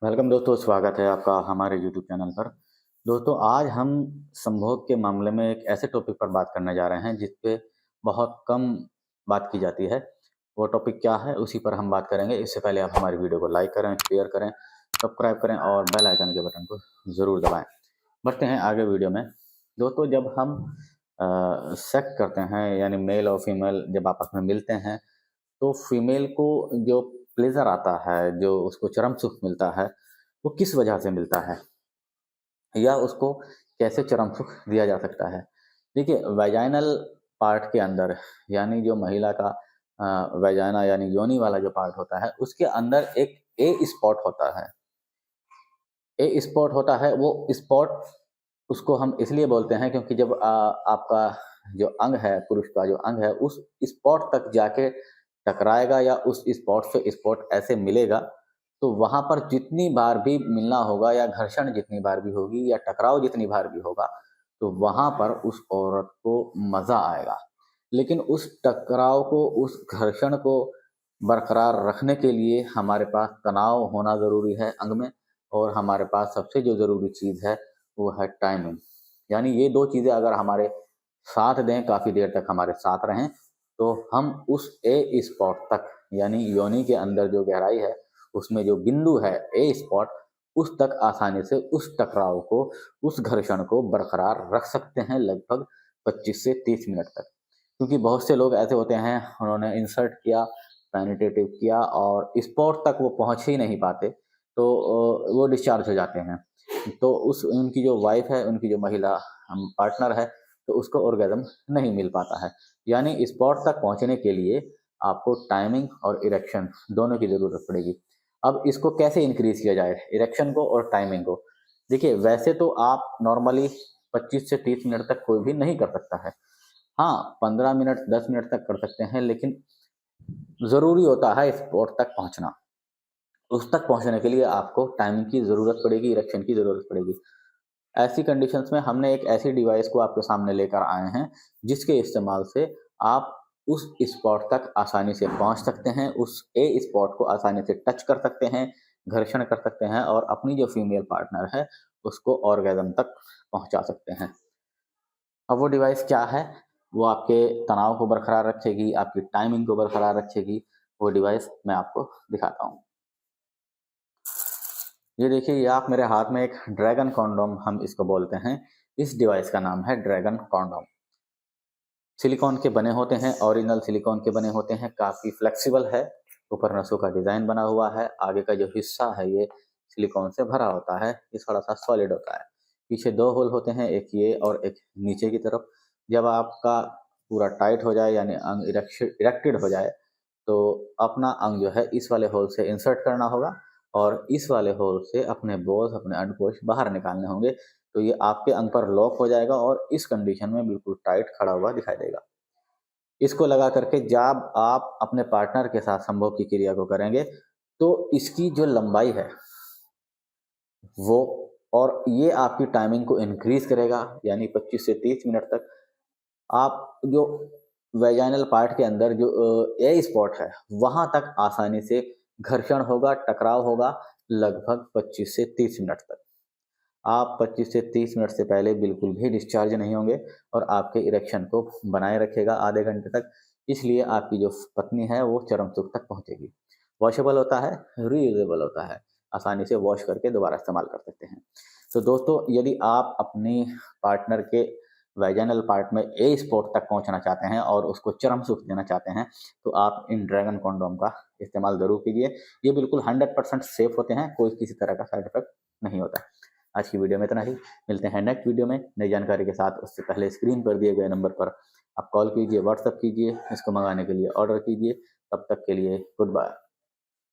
Welcome दोस्तों, स्वागत है आपका हमारे यूट्यूब चैनल पर। दोस्तों, आज हम संभोग के मामले में एक ऐसे टॉपिक पर बात करने जा रहे हैं जिस पे बहुत कम बात की जाती है। वो टॉपिक क्या है उसी पर हम बात करेंगे। इससे पहले आप हमारी वीडियो को लाइक करें, शेयर करें, सब्सक्राइब करें और बेल आइकन के बटन को ज़रूर दबाएं। बढ़ते हैं आगे वीडियो में। दोस्तों, जब हम सेक्स करते हैं यानी मेल और फीमेल जब आपस में मिलते हैं तो फीमेल को जो प्लेज़र आता है, जो उसको चरम सुख मिलता है, वो किस वजह से मिलता है या उसको कैसे चरम सुख दिया जा सकता है। देखिए, वैजाइनल पार्ट के अंदर यानी जो महिला का वैजाइना यानी योनि वाला जो पार्ट होता है उसके अंदर एक ए स्पॉट होता है। ए स्पॉट होता है, वो स्पॉट उसको हम इसलिए बोलते हैं क्योंकि जब आपका जो अंग है, पुरुष का जो अंग है उस स्पॉट तक जाके टकराएगा या उस स्पॉट से स्पॉट ऐसे मिलेगा, तो वहां पर जितनी बार भी मिलना होगा या घर्षण जितनी बार भी होगी या टकराव जितनी बार भी होगा, तो वहां पर उस औरत को मजा आएगा। लेकिन उस टकराव को, उस घर्षण को बरकरार रखने के लिए हमारे पास तनाव होना ज़रूरी है अंग में, और हमारे पास सबसे जो ज़रूरी चीज़ है वो है टाइमिंग। यानी ये दो चीज़ें अगर हमारे साथ दें, काफ़ी देर तक हमारे साथ रहें, तो हम उस ए स्पॉट तक यानी योनि के अंदर जो गहराई है उसमें जो बिंदु है ए स्पॉट, उस तक आसानी से उस टकराव को, उस घर्षण को बरकरार रख सकते हैं लगभग 25 से 30 मिनट तक। क्योंकि बहुत से लोग ऐसे होते हैं, उन्होंने इंसर्ट किया, पेनिट्रेटिव किया और स्पॉट तक वो पहुंच ही नहीं पाते, तो वो डिस्चार्ज हो जाते हैं। तो उस उनकी जो वाइफ है, उनकी जो महिला पार्टनर है, तो उसको ऑर्गेज़म नहीं मिल पाता है। यानी स्पॉट तक पहुंचने के लिए आपको टाइमिंग और इरेक्शन दोनों की ज़रूरत पड़ेगी। अब इसको कैसे इंक्रीज किया जाए, इरेक्शन को और टाइमिंग को? देखिए, वैसे तो आप नॉर्मली 25 से 30 मिनट तक कोई भी नहीं कर सकता है। हाँ, 15 मिनट 10 मिनट तक कर सकते हैं, लेकिन ज़रूरी होता है स्पॉट तक पहुंचना। उस तक पहुंचने के लिए आपको टाइमिंग की ज़रूरत पड़ेगी, इरेक्शन की ज़रूरत पड़ेगी। ऐसी कंडीशंस में हमने एक ऐसी डिवाइस को आपके सामने लेकर आए हैं जिसके इस्तेमाल से आप उस स्पॉट तक आसानी से पहुंच सकते हैं, उस ए स्पॉट को आसानी से टच कर सकते हैं, घर्षण कर सकते हैं और अपनी जो फीमेल पार्टनर है उसको ऑर्गेज़म तक पहुंचा सकते हैं। अब वो डिवाइस क्या है? वो आपके तनाव को बरकरार रखेगी, आपकी टाइमिंग को बरकरार रखेगी। वो डिवाइस मैं आपको दिखाता हूँ। ये देखिए, ये आप मेरे हाथ में एक ड्रैगन कॉन्डोम हम इसको बोलते हैं। इस डिवाइस का नाम है ड्रैगन कॉन्डोम। सिलिकॉन के बने होते हैं, ओरिजिनल सिलिकॉन के बने होते हैं, काफ़ी फ्लेक्सिबल है। ऊपर नसों का डिज़ाइन बना हुआ है, आगे का जो हिस्सा है ये सिलिकॉन से भरा होता है, ये थोड़ा सा सॉलिड होता है। पीछे दो होल होते हैं, एक ये और एक नीचे की तरफ। जब आपका पूरा टाइट हो जाए यानी अंग इरेक्टेड हो जाए, तो अपना अंग जो है इस वाले होल से इंसर्ट करना होगा और इस वाले होल से अपने बॉल्स, अपने अंडकोश बाहर निकालने होंगे। तो ये आपके अंग पर लॉक हो जाएगा और इस कंडीशन में बिल्कुल टाइट खड़ा हुआ दिखाई देगा। इसको लगा करके जब आप अपने पार्टनर के साथ संभोग की क्रिया को करेंगे, तो इसकी जो लंबाई है वो, और ये आपकी टाइमिंग को इंक्रीज करेगा, यानी 25 से 30 मिनट तक आप जो वेजाइनल पार्ट के अंदर जो ए स्पॉट है वहां तक आसानी से घर्षण होगा, टकराव होगा लगभग 25 से 30 मिनट तक। आप 25 से 30 मिनट से पहले बिल्कुल भी डिस्चार्ज नहीं होंगे और आपके इरेक्शन को बनाए रखेगा आधे घंटे तक। इसलिए आपकी जो पत्नी है वो चरम सुख तक पहुंचेगी। वॉशेबल होता है, रीयूजेबल होता है, आसानी से वॉश करके दोबारा इस्तेमाल कर सकते हैं। तो दोस्तों, यदि आप अपनी पार्टनर के वैजाइनल पार्ट में ए स्पॉट तक पहुंचना चाहते हैं और उसको चरम सुख देना चाहते हैं, तो आप इन ड्रैगन कॉन्डोम का इस्तेमाल ज़रूर कीजिए। ये बिल्कुल 100% सेफ होते हैं, कोई किसी तरह का साइड इफेक्ट नहीं होता। आज की वीडियो में इतना ही। मिलते हैं नेक्स्ट वीडियो में नई जानकारी के साथ। उससे पहले स्क्रीन पर दिए गए नंबर पर आप कॉल कीजिए, व्हाट्सएप कीजिए, इसको मंगाने के लिए ऑर्डर कीजिए। तब तक के लिए गुड बाय।